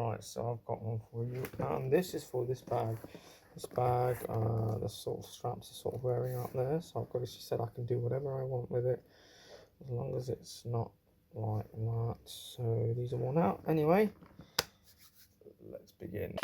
Right, so I've got one for you, and this is for this bag. This bag, the sort of straps are sort of wearing out there, so I've got she said I can do whatever I want with it, as long as it's not like that. So these are worn out. Anyway, let's begin.